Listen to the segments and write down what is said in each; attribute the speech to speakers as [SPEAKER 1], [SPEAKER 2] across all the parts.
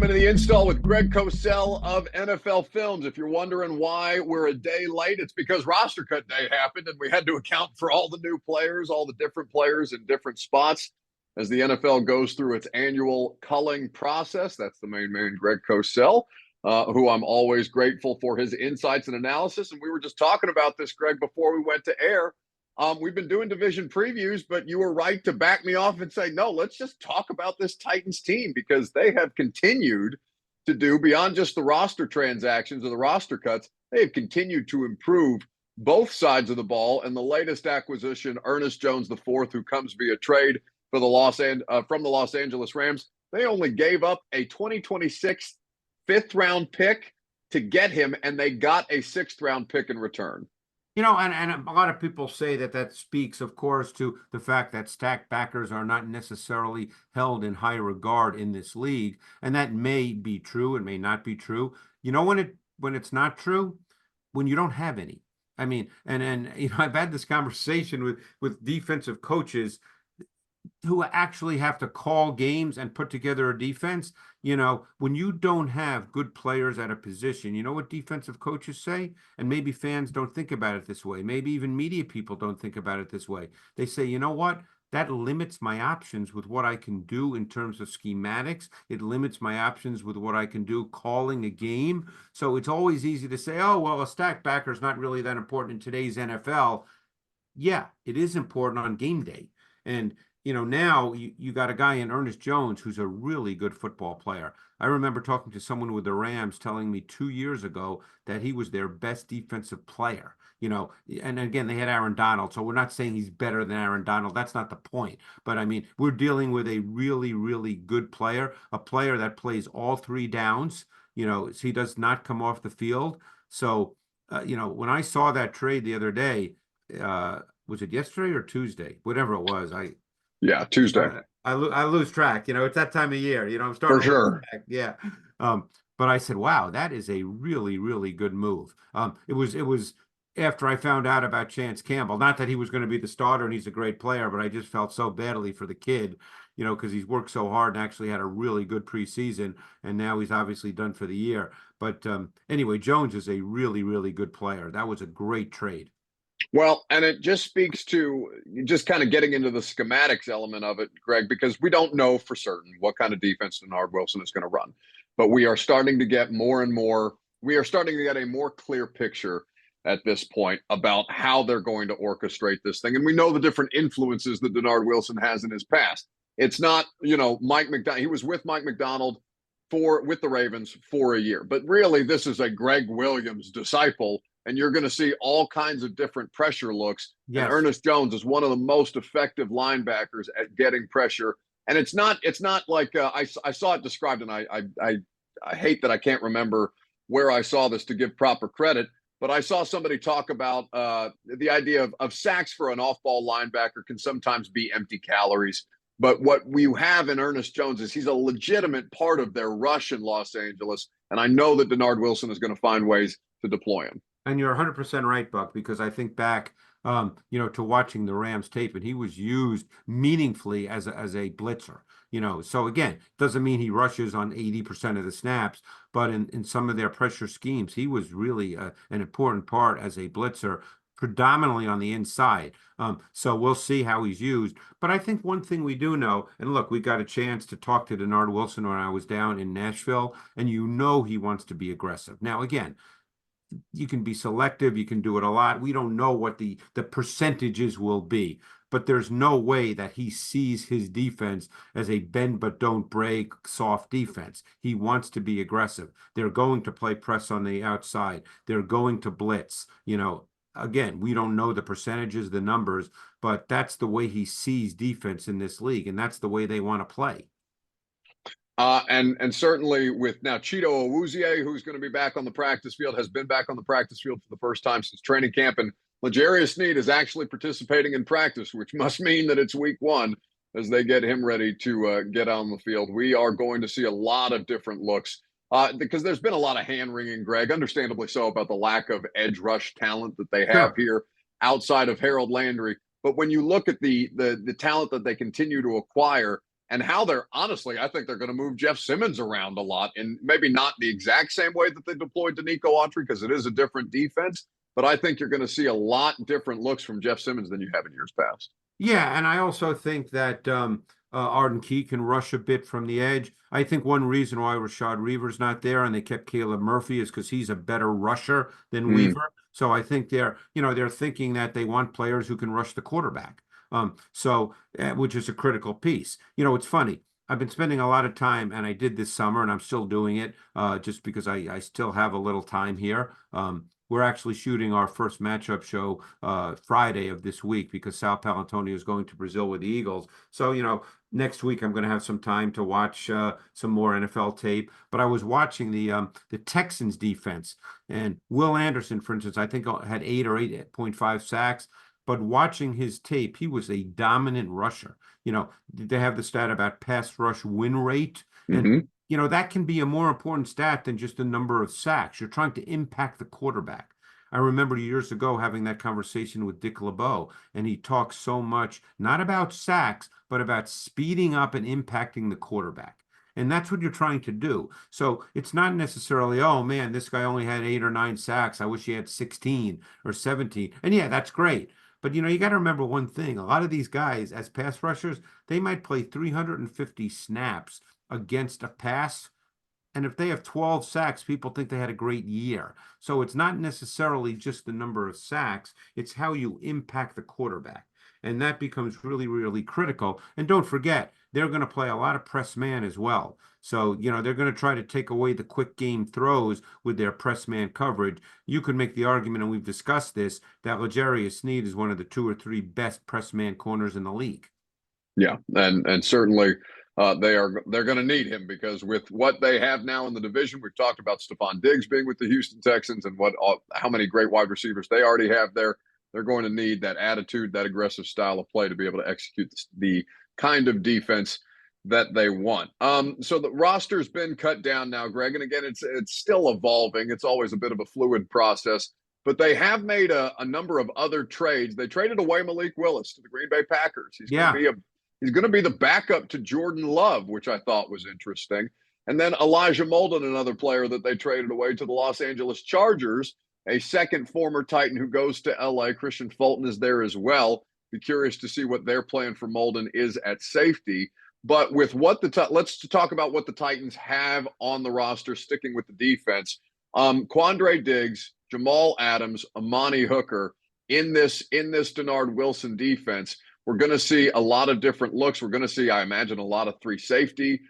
[SPEAKER 1] Welcome into the install with Greg Cosell of NFL Films. If you're wondering why we're a day late, it's because roster cut day happened and we had to account for all the new players, all the different players in different spots as the NFL goes through its annual culling process. That's the main man, Greg Cosell, who I'm always grateful for his insights and analysis. And we were just talking about this, Greg, before we went to air. We've been doing division previews, but you were right to back me off and say, no, let's just talk about this Titans team because they have continued to do beyond just the roster transactions or the roster cuts. They have continued to improve both sides of the ball. And the latest acquisition, Ernest Jones IV, who comes via trade for from the Los Angeles Rams, they only gave up a 2026 fifth-round pick to get him, and they got a sixth-round pick in return.
[SPEAKER 2] You know, and a lot of people say that speaks, of course, to the fact that stacked backers are not necessarily held in high regard in this league, and that may be true, it may not be true. You know when it's not true? When you don't have any. I mean, and you know, I've had this conversation with defensive coaches who actually have to call games and put together a defense. You know, when you don't have good players at a position, you know what defensive coaches say? And maybe fans don't think about it this way. Maybe even media people don't think about it this way. They say, you know what? That limits my options with what I can do in terms of schematics. It limits my options with what I can do calling a game. So it's always easy to say, oh, well, a stacked backer is not really that important in today's NFL. Yeah, it is important on game day. And you know, now you got a guy in Ernest Jones who's a really good football player. I remember talking to someone with the Rams telling me 2 years ago that he was their best defensive player. You know, and again, they had Aaron Donald, so we're not saying he's better than Aaron Donald. That's not the point. But I mean, we're dealing with a really, really good player, a player that plays all three downs. You know, so he does not come off the field. So, you know, when I saw that trade the other day, was it yesterday or Tuesday? Whatever it was,
[SPEAKER 1] Yeah, Tuesday.
[SPEAKER 2] I lose track. You know, it's that time of year. You know, I'm starting
[SPEAKER 1] for sure.
[SPEAKER 2] Yeah. But I said, wow, that is a really, really good move. It was after I found out about Chance Campbell. Not that he was going to be the starter and he's a great player, but I just felt so badly for the kid, you know, because he's worked so hard and actually had a really good preseason, and now he's obviously done for the year. But anyway, Jones is a really, really good player. That was a great trade.
[SPEAKER 1] Well, and it just speaks to just kind of getting into the schematics element of it, Greg, because we don't know for certain what kind of defense Dennard Wilson is going to run. But we are starting to get we are starting to get a more clear picture at this point about how they're going to orchestrate this thing. And we know the different influences that Dennard Wilson has in his past. It's not, you know, Mike Macdonald. He was with Mike Macdonald with the Ravens for a year. But really, this is a Greg Williams disciple. And you're going to see all kinds of different pressure looks. Yes. And Ernest Jones is one of the most effective linebackers at getting pressure. And it's not like I saw it described, and I hate that I can't remember where I saw this to give proper credit, but I saw somebody talk about the idea of sacks for an off-ball linebacker can sometimes be empty calories. But what we have in Ernest Jones is he's a legitimate part of their rush in Los Angeles. And I know that Dennard Wilson is going to find ways to deploy him.
[SPEAKER 2] And you're 100% right, Buck, because I think back, you know, to watching the Rams tape, and he was used meaningfully as a blitzer. You know, so again, doesn't mean he rushes on 80% of the snaps, but in some of their pressure schemes, he was really an important part as a blitzer, predominantly on the inside. So we'll see how he's used. But I think one thing we do know, and look, we got a chance to talk to Dennard Wilson when I was down in Nashville, and you know he wants to be aggressive. Now, again, you can be selective, you can do it a lot. We don't know what the percentages will be, but there's no way that he sees his defense as a bend but don't break soft defense. He wants to be aggressive. They're going to play press on the outside. They're going to blitz. You know, again, we don't know the percentages, the numbers, but that's the way he sees defense in this league, and that's the way they want to play.
[SPEAKER 1] And certainly with now Chido Awuzie, who's going to be back on the practice field, has been back on the practice field for the first time since training camp. And L'Jarius Sneed is actually participating in practice, which must mean that it's week one as they get him ready to get on the field. We are going to see a lot of different looks because there's been a lot of hand-wringing, Greg, understandably so, about the lack of edge rush talent that they have here outside of Harold Landry. But when you look at the talent that they continue to acquire, and how they're honestly, I think they're going to move Jeff Simmons around a lot, and maybe not the exact same way that they deployed Danico Autry because it is a different defense. But I think you're going to see a lot different looks from Jeff Simmons than you have in years past.
[SPEAKER 2] Yeah, and I also think that Arden Key can rush a bit from the edge. I think one reason why Rashad Weaver's not there and they kept Caleb Murphy is because he's a better rusher than Weaver. So I think they're thinking that they want players who can rush the quarterback. Which is a critical piece. It's funny. I've been spending a lot of time, and I did this summer, and I'm still doing it, just because I still have a little time here. We're actually shooting our first matchup show Friday of this week because Sal Palantonio is going to Brazil with the Eagles. So, next week I'm going to have some time to watch some more NFL tape. But I was watching the Texans defense, and Will Anderson, for instance, I think had 8 or 8.5 sacks. But watching his tape, he was a dominant rusher. They have the stat about pass rush win rate. And
[SPEAKER 1] Mm-hmm.
[SPEAKER 2] that can be a more important stat than just the number of sacks. You're trying to impact the quarterback. I remember years ago having that conversation with Dick LeBeau, and he talked so much, not about sacks, but about speeding up and impacting the quarterback. And that's what you're trying to do. So it's not necessarily, oh man, this guy only had 8 or 9 sacks. I wish he had 16 or 17. And yeah, that's great. But you got to remember one thing. A lot of these guys, as pass rushers, they might play 350 snaps against a pass. And if they have 12 sacks, people think they had a great year. So it's not necessarily just the number of sacks, it's how you impact the quarterback. And that becomes really, really critical. And don't forget, they're going to play a lot of press man as well. So, they're going to try to take away the quick game throws with their press man coverage. You could make the argument, and we've discussed this, that L'Jarius Sneed is one of the 2 or 3 best press man corners in the league.
[SPEAKER 1] Yeah, and certainly they're going to need him because with what they have now in the division, we've talked about Stephon Diggs being with the Houston Texans and how many great wide receivers they already have there. They're going to need that attitude, that aggressive style of play to be able to execute the kind of defense that they want. So the roster's been cut down now, Greg, and again, it's still evolving. It's always a bit of a fluid process. But they have made a number of other trades. They traded away Malik Willis to the Green Bay Packers. He's going to be the backup to Jordan Love, which I thought was interesting. And then Elijah Molden, another player that they traded away to the Los Angeles Chargers, a second former Titan who goes to LA. Christian Fulton is there as well. Be curious to see what their plan for Molden is at safety. But with let's talk about what the Titans have on the roster, sticking with the defense. Quandre Diggs, Jamal Adams, Amani Hooker in this Denard Wilson defense. We're going to see a lot of different looks. We're going to see, I imagine, a lot of 3 safety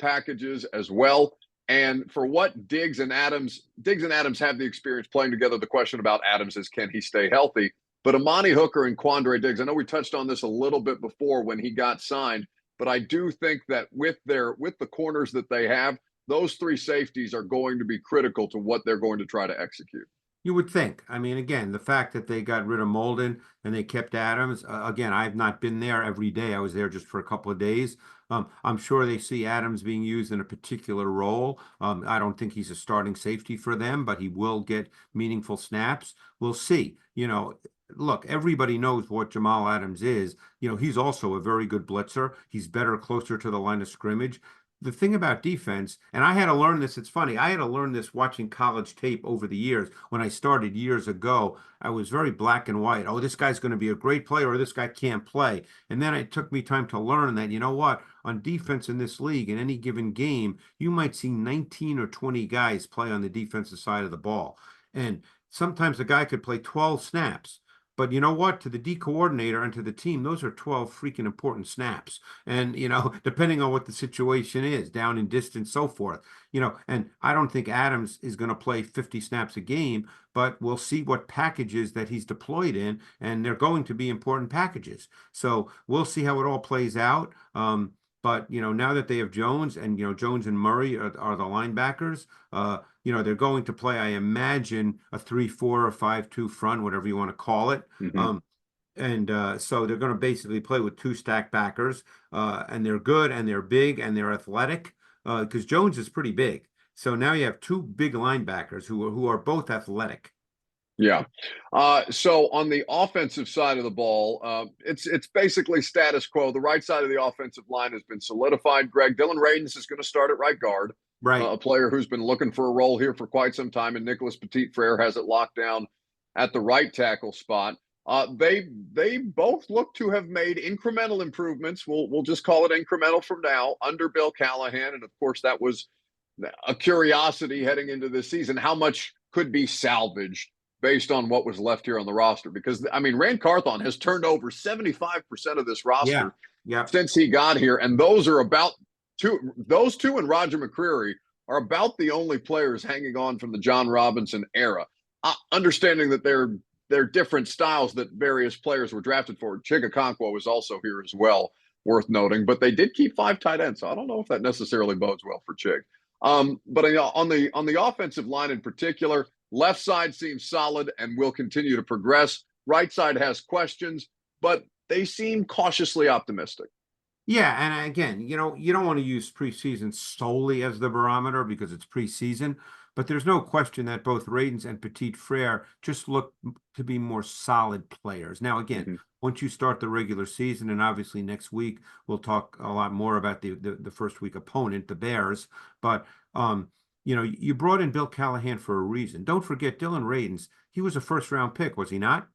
[SPEAKER 1] packages as well. And for what Diggs and Adams have the experience playing together. The question about Adams is, can he stay healthy? But Amani Hooker and Quandre Diggs, I know we touched on this a little bit before when he got signed, but I do think that with the corners that they have, those 3 safeties are going to be critical to what they're going to try to execute.
[SPEAKER 2] You would think. I mean, again, the fact that they got rid of Molden and they kept Adams, again, I've not been there every day. I was there just for a couple of days. I'm sure they see Adams being used in a particular role. I don't think he's a starting safety for them, but he will get meaningful snaps. We'll see. Look, everybody knows what Jamal Adams is. He's also a very good blitzer. He's better closer to the line of scrimmage. The thing about defense, and I had to learn this, it's funny, I had to learn this watching college tape over the years. When I started years ago, I was very black and white. Oh, this guy's going to be a great player, or this guy can't play. And then it took me time to learn that, on defense in this league, in any given game, you might see 19 or 20 guys play on the defensive side of the ball. And sometimes a guy could play 12 snaps. But you know what? To the D coordinator and to the team, those are 12 freaking important snaps. And, depending on what the situation is, down in distance, so forth, and I don't think Adams is going to play 50 snaps a game, but we'll see what packages that he's deployed in, and they're going to be important packages. So we'll see how it all plays out. But, now that they have Jones and, Jones and Murray are the linebackers, they're going to play, I imagine, a 3-4 or 5-2 front, whatever you want to call it.
[SPEAKER 1] Mm-hmm.
[SPEAKER 2] So they're going to basically play with 2 stack backers, and they're good and they're big and they're athletic because Jones is pretty big. So now you have 2 big linebackers who are both athletic.
[SPEAKER 1] Yeah. So on the offensive side of the ball, it's basically status quo. The right side of the offensive line has been solidified. Greg, Dylan Radins is going to start at right guard,
[SPEAKER 2] Right.
[SPEAKER 1] a player who's been looking for a role here for quite some time, and Nicholas Petit-Frere has it locked down at the right tackle spot. They both look to have made incremental improvements. We'll just call it incremental from now under Bill Callahan, and of course that was a curiosity heading into this season. How much could be salvaged based on what was left here on the roster? Because I mean, Rand Carthon has turned over 75% of this
[SPEAKER 2] Yeah.
[SPEAKER 1] roster
[SPEAKER 2] Yeah.
[SPEAKER 1] since he got here, and those two and Roger McCreary are about the only players hanging on from the John Robinson era. Understanding that they're different styles that various players were drafted for. Chig Okonkwo was also here as well, worth noting, but they did keep 5 tight ends, so I don't know if that necessarily bodes well for Chig. But on the offensive line in particular, left side seems solid and will continue to progress. Right side has questions, but they seem cautiously optimistic.
[SPEAKER 2] Yeah, and again, you don't want to use preseason solely as the barometer because it's preseason, but there's no question that both Radins and Petit-Frere just look to be more solid players. Now, again,
[SPEAKER 1] Mm-hmm.
[SPEAKER 2] once you start the regular season, and obviously next week we'll talk a lot more about the first week opponent, the Bears, but you brought in Bill Callahan for a reason. Don't forget Dylan Radins, he was a first round pick, was he not?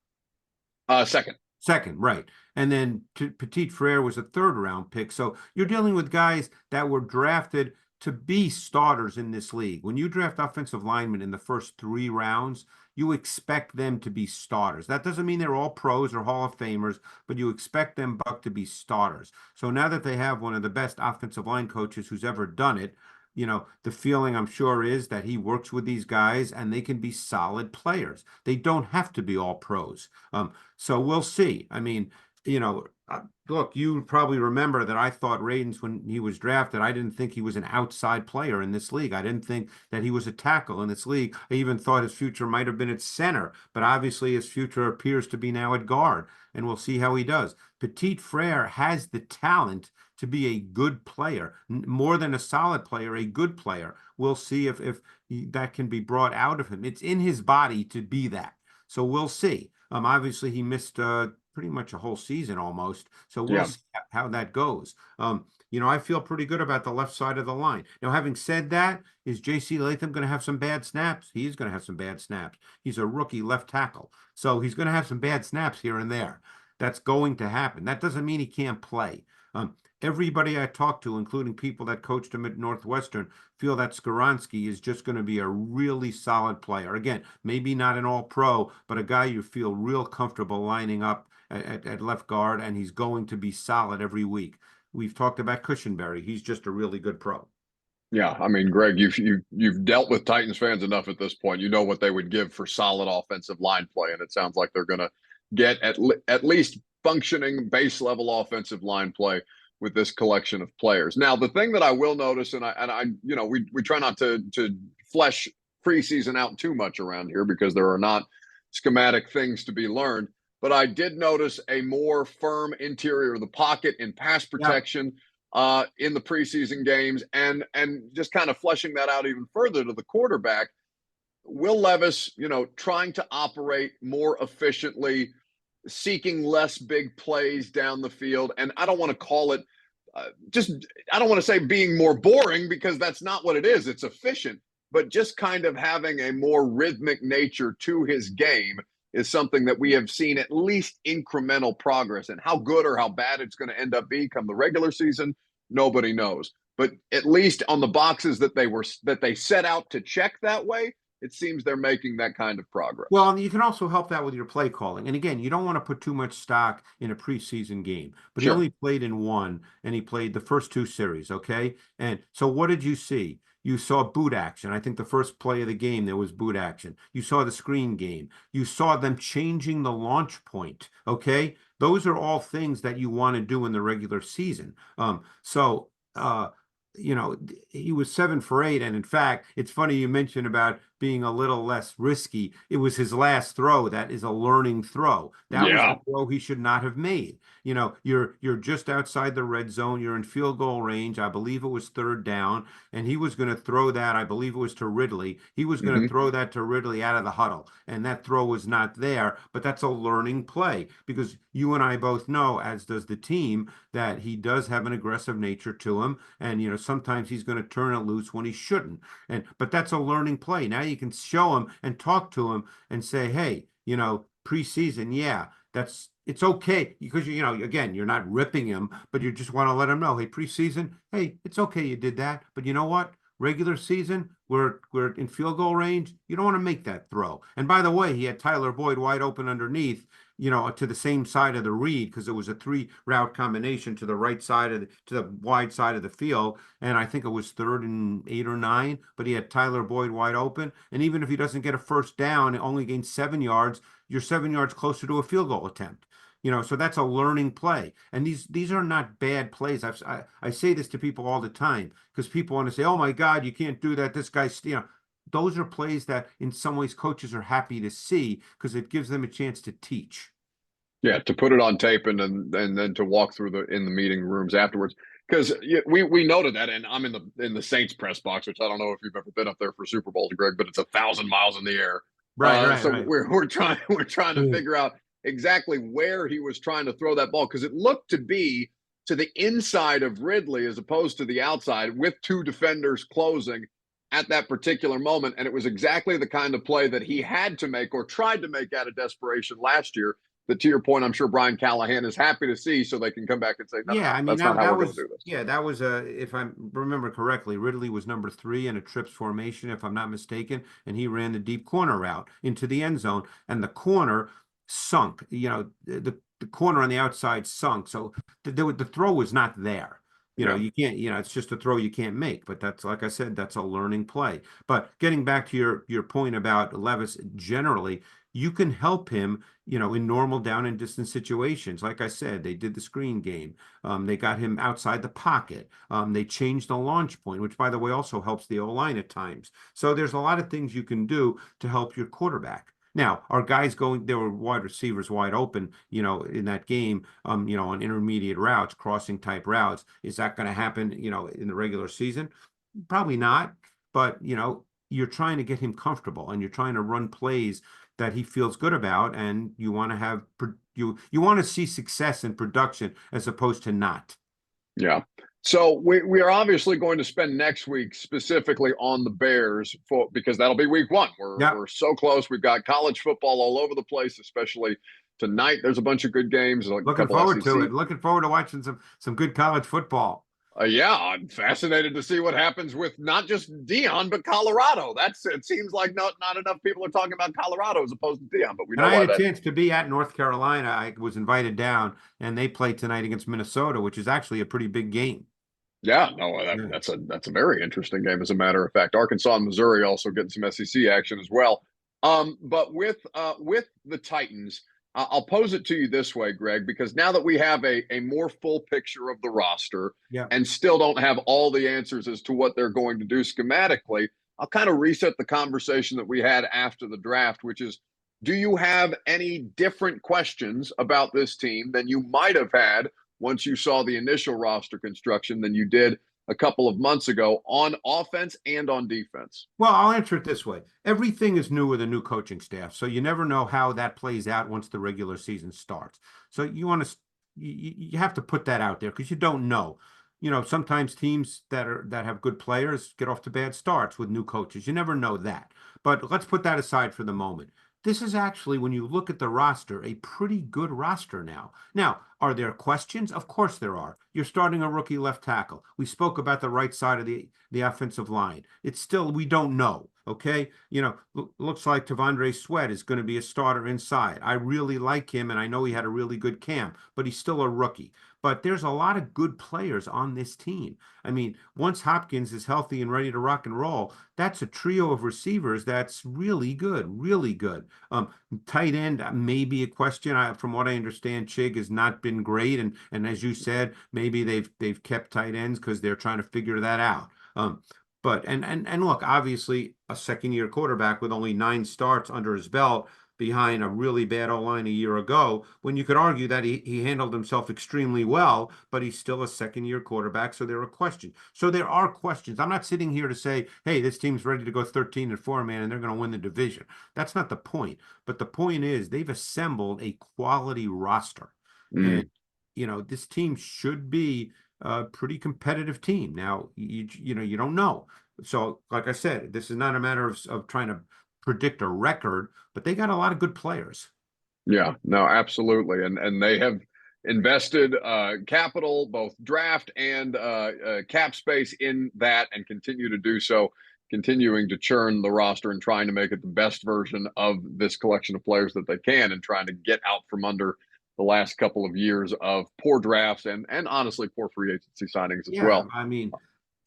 [SPEAKER 1] Second.
[SPEAKER 2] Second, right. And then Petit-Frere was a third round pick. So you're dealing with guys that were drafted to be starters in this league. When you draft offensive linemen in the first 3 rounds, you expect them to be starters. That doesn't mean they're all pros or Hall of Famers, but you expect them, Buck, to be starters. So now that they have one of the best offensive line coaches who's ever done it, the feeling I'm sure is that he works with these guys and they can be solid players. They don't have to be all pros. So we'll see. I mean, look, you probably remember that I thought Radins, when he was drafted, I didn't think he was an outside player in this league. I didn't think that he was a tackle in this league. I even thought his future might have been at center, but obviously his future appears to be now at guard, and we'll see how he does. Petit-Frere has the talent to be a good player, more than a solid player, a good player. We'll see if that can be brought out of him. It's in his body to be that. So we'll see. Obviously he missed pretty much a whole season almost. So we'll see how that goes. I feel pretty good about the left side of the line. Now, having said that, is J.C. Latham going to have some bad snaps? He's going to have some bad snaps. He's a rookie left tackle. So he's going to have some bad snaps here and there. That's going to happen. That doesn't mean he can't play. Everybody I talk to, including people that coached him at Northwestern, feel that Skoronski is just going to be a really solid player. Again, maybe not an all-pro, but a guy you feel real comfortable lining up at left guard, and he's going to be solid every week. We've talked about Cushenberry. He's just a really good pro.
[SPEAKER 1] Yeah, I mean, Greg, you've dealt with Titans fans enough at this point. You know what they would give for solid offensive line play, and it sounds like they're going to get at least functioning base level offensive line play with this collection of players. Now, the thing that I will notice, and I we try not to flesh preseason out too much around here because there are not schematic things to be learned. But I did notice a more firm interior of the pocket in pass protection in the preseason games, and just kind of fleshing that out even further to the quarterback. Will Levis, trying to operate more efficiently, seeking less big plays down the field. And I don't want to call it I don't want to say being more boring because that's not what it is. It's efficient, but just kind of having a more rhythmic nature to his game is something that we have seen at least incremental progress. And how good or how bad it's going to end up being come the regular season, nobody knows. But at least on the boxes that they set out to check that way, it seems they're making that kind of progress.
[SPEAKER 2] Well, and you can also help that with your play calling. And again, you don't want to put too much stock in a preseason game, but he only played in one, and he played the first 2 series, okay? And so what did you see? You saw boot action. I think the first play of the game, there was boot action. You saw the screen game. You saw them changing the launch point, okay? Those are all things that you want to do in the regular season. He was 7 for 8. And in fact, it's funny you mentioned about being a little less risky. It was his last throw. That is a learning throw. That was
[SPEAKER 1] Yeah.
[SPEAKER 2] the throw he should not have made. You know, you're just outside the red zone. You're in field goal range. I believe it was third down, and he was going to throw that. I believe it was to Ridley. He was going to
[SPEAKER 1] Hmm.
[SPEAKER 2] throw that to Ridley out of the huddle, and that throw was not there. But that's a learning play because you and I both know, as does the team, that he does have an aggressive nature to him, and you know sometimes he's going to turn it loose when he shouldn't. And but that's a learning play. Now you can show him and talk to him and say, hey, you know, preseason, yeah, it's okay because you know again you're not ripping him, but you just want to let him know, hey, preseason, hey, it's okay you did that, but you know what? Regular season, we're in field goal range. You don't want to make that throw. And by the way, he had Tyler Boyd wide open underneath, you know, to the same side of the read because it was a 3 route combination to the right side of to the wide side of the field. And I think it was 3rd and 8 or 9, but he had Tyler Boyd wide open. And even if he doesn't get a first down, it only gains 7 yards. You're 7 yards closer to a field goal attempt. You know, so that's a learning play. And these are not bad plays. I say this to people all the time because people want to say, "Oh my God, you can't do that. This guy's," you know, those are plays that in some ways coaches are happy to see because it gives them a chance to teach.
[SPEAKER 1] Yeah, to put it on tape and then to walk through the meeting rooms afterwards. Because we noted that, and I'm in the Saints press box, which I don't know if you've ever been up there for Super Bowls, Greg, but it's 1,000 miles in the air.
[SPEAKER 2] Right, right,
[SPEAKER 1] So
[SPEAKER 2] right.
[SPEAKER 1] we're trying to figure out exactly where he was trying to throw that ball because it looked to be to the inside of Ridley as opposed to the outside with two defenders closing at that particular moment, and it was exactly the kind of play that he had to make or tried to make out of desperation last year. That, to your point, I'm sure Brian Callahan is happy to see, so they can come back and say, no, no,
[SPEAKER 2] Yeah,
[SPEAKER 1] no,
[SPEAKER 2] I mean
[SPEAKER 1] that's not
[SPEAKER 2] that
[SPEAKER 1] how
[SPEAKER 2] that
[SPEAKER 1] we're going to
[SPEAKER 2] was
[SPEAKER 1] do this.
[SPEAKER 2] yeah, that was if I remember correctly, Ridley was number 3 in a trips formation, if I'm not mistaken, and he ran the deep corner route into the end zone, and the corner sunk. You know, the corner on the outside sunk, so the throw was not there. You know,
[SPEAKER 1] Yeah,
[SPEAKER 2] you can't. You know, it's just a throw you can't make. But that's like I said, that's a learning play. But getting back to your point about Levis generally, you can help him, you know, in normal down and distance situations. Like I said, they did the screen game. They got him outside the pocket. They changed the launch point, which, by the way, also helps the O-line at times. So there's a lot of things you can do to help your quarterback. Now, are guys going, there were wide receivers wide open, you know, in that game, you know, on intermediate routes, crossing type routes. Is that going to happen, you know, in the regular season? Probably not. But, you know, you're trying to get him comfortable and you're trying to run plays that he feels good about, and you want to have you want to see success in production as opposed to not.
[SPEAKER 1] yeah. So we are obviously going to spend next week specifically on the Bears because that'll be week 1.
[SPEAKER 2] Yeah,
[SPEAKER 1] We're so close. We've got college football all over the place, especially tonight. There's a bunch of good games, like a
[SPEAKER 2] looking
[SPEAKER 1] couple
[SPEAKER 2] forward to
[SPEAKER 1] SEC.
[SPEAKER 2] it. Looking forward to watching some good college football.
[SPEAKER 1] Yeah, I'm fascinated to see what happens with not just Dion, but Colorado. It seems like not enough people are talking about Colorado as opposed to Dion, but we
[SPEAKER 2] And
[SPEAKER 1] know
[SPEAKER 2] I had
[SPEAKER 1] why
[SPEAKER 2] a
[SPEAKER 1] that is.
[SPEAKER 2] chance to be at North Carolina. I was invited down, and they play tonight against Minnesota, which is actually a pretty big game.
[SPEAKER 1] Yeah, no,
[SPEAKER 2] Yeah.
[SPEAKER 1] that's a very interesting game. As a matter of fact, Arkansas and Missouri also getting some SEC action as well. But with the Titans, I'll pose it to you this way, Greg, because now that we have a more full picture of the roster
[SPEAKER 2] Yeah.
[SPEAKER 1] and still don't have all the answers as to what they're going to do schematically, I'll kind of reset the conversation that we had after the draft, which is, do you have any different questions about this team than you might have had once you saw the initial roster construction than you did a couple of months ago on offense and on defense?
[SPEAKER 2] Well, I'll answer it this way. Everything is new with a new coaching staff, so you never know how that plays out once the regular season starts. So you want to you have to put that out there because you don't know. You know, sometimes teams that have good players get off to bad starts with new coaches. You never know that. But let's put that aside for the moment. This is actually, when you look at the roster, a pretty good roster now. Now, are there questions? Of course there are. You're starting a rookie left tackle. We spoke about the right side of the offensive line. It's still, we don't know. Okay. You know, looks like Tavondre Sweat is going to be a starter inside. I really like him, and I know he had a really good camp, but he's still a rookie. But there's a lot of good players on this team. I mean, once Hopkins is healthy and ready to rock and roll, that's a trio of receivers that's really good, really good. Tight end may be a question. From what I understand, Chig has not been great, and as you said, maybe they've kept tight ends because they're trying to figure that out. But and look, obviously a second year quarterback with only 9 starts under his belt behind a really bad O-line a year ago, when you could argue that he handled himself extremely well, but he's still a second year quarterback, so there are questions. So there are questions. I'm not sitting here to say, hey, this team's ready to go 13-4, man, and they're going to win the division. That's not the point. But the point is they've assembled a quality roster.
[SPEAKER 1] Mm,
[SPEAKER 2] And this team should be a pretty competitive team. Now, you don't know. So, like I said, this is not a matter of trying to predict a record, but they got a lot of good players.
[SPEAKER 1] yeah, no, absolutely. And they have invested capital, both draft and cap space in that, and continue to do so, continuing to churn the roster and trying to make it the best version of this collection of players that they can, and trying to get out from under the last couple of years of poor drafts and honestly poor free agency signings as
[SPEAKER 2] Yeah,
[SPEAKER 1] well.
[SPEAKER 2] I mean,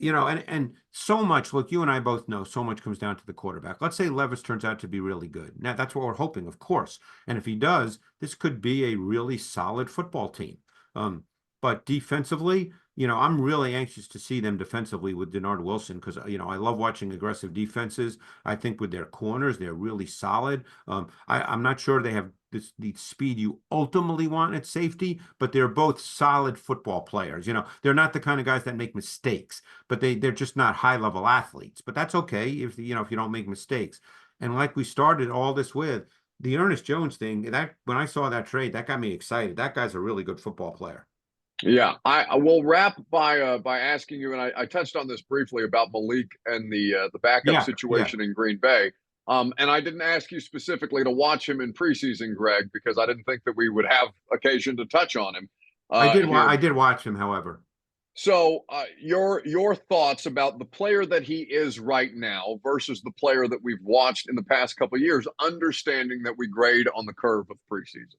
[SPEAKER 2] and so much, look, you and I both know so much comes down to the quarterback. Let's say Levis turns out to be really good. Now, that's what we're hoping, of course. And if he does, this could be a really solid football team. Um, but defensively, I'm really anxious to see them defensively with Denard Wilson because, I love watching aggressive defenses. I think with their corners, they're really solid. I'm not sure they have the speed you ultimately want at safety, but they're both solid football players. They're not the kind of guys that make mistakes, but they're just not high level athletes. But that's okay if you don't make mistakes. And like we started all this with the Ernest Jones thing, that when I saw that trade, that got me excited. That guy's a really good football player.
[SPEAKER 1] Yeah, I will wrap by asking you, and I touched on this briefly about Malik and the backup
[SPEAKER 2] Yeah, yeah.
[SPEAKER 1] situation in Green Bay. And I didn't ask you specifically to watch him in preseason, Greg, because I didn't think that we would have occasion to touch on him
[SPEAKER 2] I
[SPEAKER 1] here.
[SPEAKER 2] did watch him, however.
[SPEAKER 1] So, your thoughts about the player that he is right now versus the player that we've watched in the past couple of years, understanding that we grade on the curve of preseason.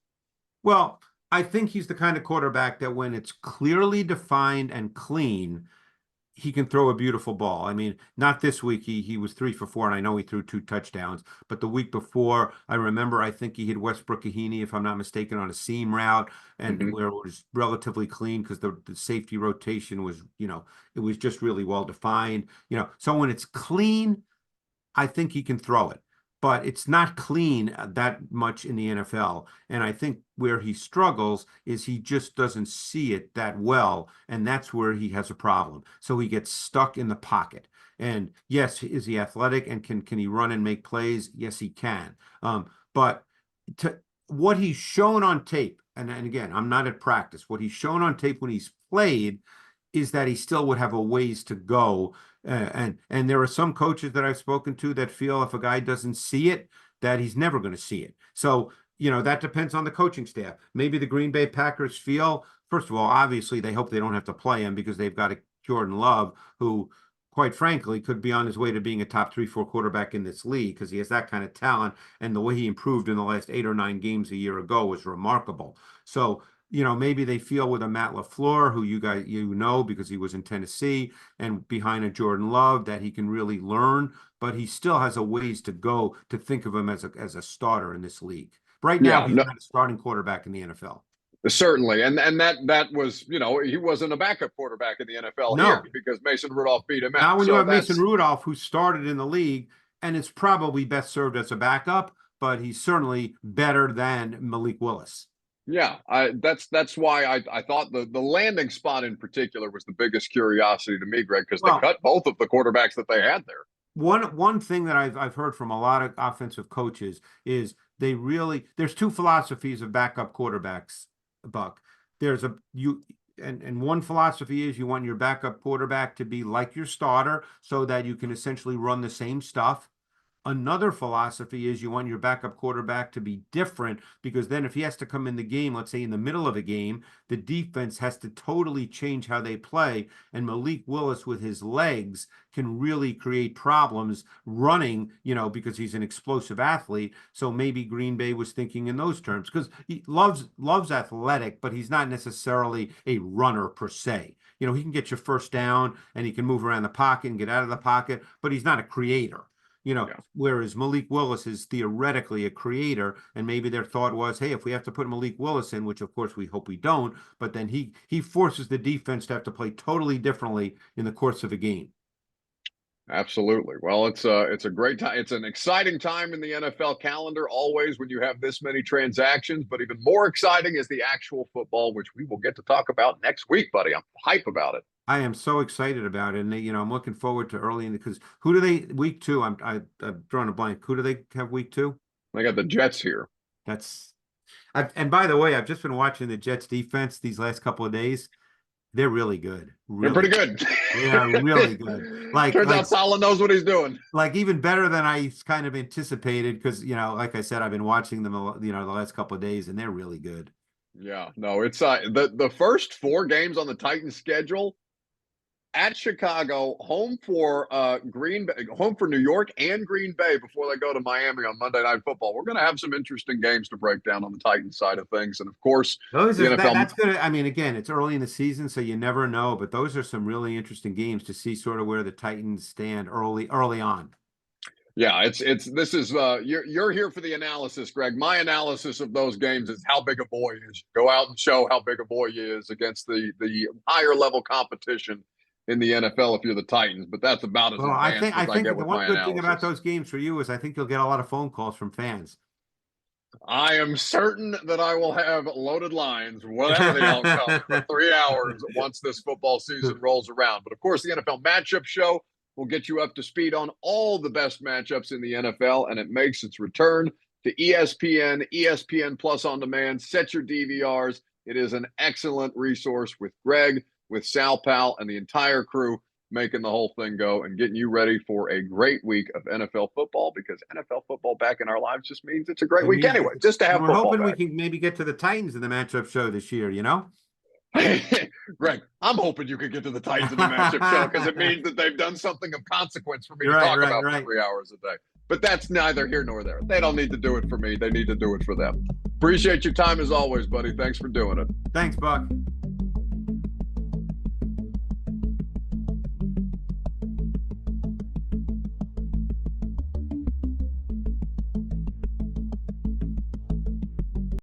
[SPEAKER 2] Well, I think he's the kind of quarterback that when it's clearly defined and clean, he can throw a beautiful ball. I mean, not this week. He was 3 for 4, and I know he threw 2 touchdowns. But the week before, I remember I think he hit Westbrook Ahini, if I'm not mistaken, on a seam route, and
[SPEAKER 1] Mm-hmm.
[SPEAKER 2] where it was relatively clean because the safety rotation was, it was just really well defined. So when it's clean, I think he can throw it, but it's not clean that much in the NFL. And I think where he struggles is he just doesn't see it that well. And that's where he has a problem. So he gets stuck in the pocket. And yes, is he athletic and can he run and make plays? Yes, he can. But to what he's shown on tape, and again, I'm not at practice, what he's shown on tape when he's played is that he still would have a ways to go. And there are some coaches that I've spoken to that feel if a guy doesn't see it, that he's never going to see it. So, that depends on the coaching staff. Maybe the Green Bay Packers feel, first of all, obviously they hope they don't have to play him because they've got a Jordan Love who, quite frankly, could be on his way to being a top 3-4 quarterback in this league because he has that kind of talent. And the way he improved in the last 8 or 9 games a year ago was remarkable. So, maybe they feel with a Matt LaFleur, who you guys because he was in Tennessee, and behind a Jordan Love, that he can really learn, but he still has a ways to go to think of him as a starter in this league. Right now,
[SPEAKER 1] Yeah,
[SPEAKER 2] he's
[SPEAKER 1] no,
[SPEAKER 2] not a starting quarterback in the NFL.
[SPEAKER 1] certainly, and that was, he wasn't a backup quarterback in the NFL here
[SPEAKER 2] No,
[SPEAKER 1] because Mason Rudolph beat him
[SPEAKER 2] not
[SPEAKER 1] out.
[SPEAKER 2] when you
[SPEAKER 1] So
[SPEAKER 2] have Mason
[SPEAKER 1] that's
[SPEAKER 2] Rudolph, who started in the league and is probably best served as a backup, but he's certainly better than Malik Willis.
[SPEAKER 1] yeah, that's why I thought the landing spot in particular was the biggest curiosity to me, Greg, because they
[SPEAKER 2] Well,
[SPEAKER 1] cut both of the quarterbacks that they had there.
[SPEAKER 2] one thing that I've heard from a lot of offensive coaches is there's two philosophies of backup quarterbacks, Buck. There's a you and one philosophy is you want your backup quarterback to be like your starter so that you can essentially run the same stuff. Another philosophy is you want your backup quarterback to be different because then if he has to come in the game, let's say in the middle of a game, the defense has to totally change how they play. And Malik Willis with his legs can really create problems running, because he's an explosive athlete. So maybe Green Bay was thinking in those terms because he loves athletic, but he's not necessarily a runner per se. He can get you first down and he can move around the pocket and get out of the pocket, but he's not a creator.
[SPEAKER 1] Yeah.
[SPEAKER 2] Whereas Malik Willis is theoretically a creator, and maybe their thought was, hey, if we have to put Malik Willis in, which of course we hope we don't, but then he forces the defense to have to play totally differently in the course of a game.
[SPEAKER 1] Absolutely. Well, it's a great time. It's an exciting time in the NFL calendar always when you have this many transactions, but even more exciting is the actual football, which we will get to talk about next week, buddy. I'm hype about it.
[SPEAKER 2] I am so excited about it, and I'm looking forward to early in because who do they week two? I'm drawing a blank. Who do they have week two?
[SPEAKER 1] I got the Jets here.
[SPEAKER 2] That's and by the way, I've just been watching the Jets defense these last couple of days. They're really good.
[SPEAKER 1] They're pretty good.
[SPEAKER 2] They are really good.
[SPEAKER 1] Turns out Saleh knows what he's doing.
[SPEAKER 2] Like even better than I kind of anticipated because like I said, I've been watching them the last couple of days, and they're really good.
[SPEAKER 1] Yeah, no, it's the first 4 games on the Titans schedule at Chicago, home for home for New York and Green Bay before they go to Miami on Monday Night Football. We're going to have some interesting games to break down on the Titans side of things, and of course,
[SPEAKER 2] those
[SPEAKER 1] are,
[SPEAKER 2] that's gonna. I mean, again, it's early in the season, so you never know. But those are some really interesting games to see sort of where the Titans stand early on.
[SPEAKER 1] Yeah, this is you're here for the analysis, Greg. My analysis of those games is how big a boy he is. Go out and show how big a boy he is against the higher level competition in the NFL if you're the Titans, but that's about as advanced as I get with my analysis. The one good thing
[SPEAKER 2] about those games for you is I think you'll get a lot of phone calls from fans.
[SPEAKER 1] I am certain that I will have loaded lines, whatever the outcome, for 3 hours once this football season rolls around. But of course, the NFL Matchup Show will get you up to speed on all the best matchups in the NFL, and it makes its return to ESPN, ESPN Plus On Demand. Set your DVRs. It is an excellent resource with Greg, with Sal Pal, and the entire crew making the whole thing go and getting you ready for a great week of NFL football, because NFL football back in our lives just means it's a great week anyway, just to have
[SPEAKER 2] we're
[SPEAKER 1] football
[SPEAKER 2] hoping
[SPEAKER 1] back.
[SPEAKER 2] We can maybe get to the Titans in the matchup show this year,
[SPEAKER 1] Greg, I'm hoping you could get to the Titans in the matchup show because it means that they've done something of consequence for me to talk about for 3 hours a day. But that's neither here nor there. They don't need to do it for me. They need to do it for them. Appreciate your time as always, buddy. Thanks for doing it.
[SPEAKER 2] Thanks, Buck.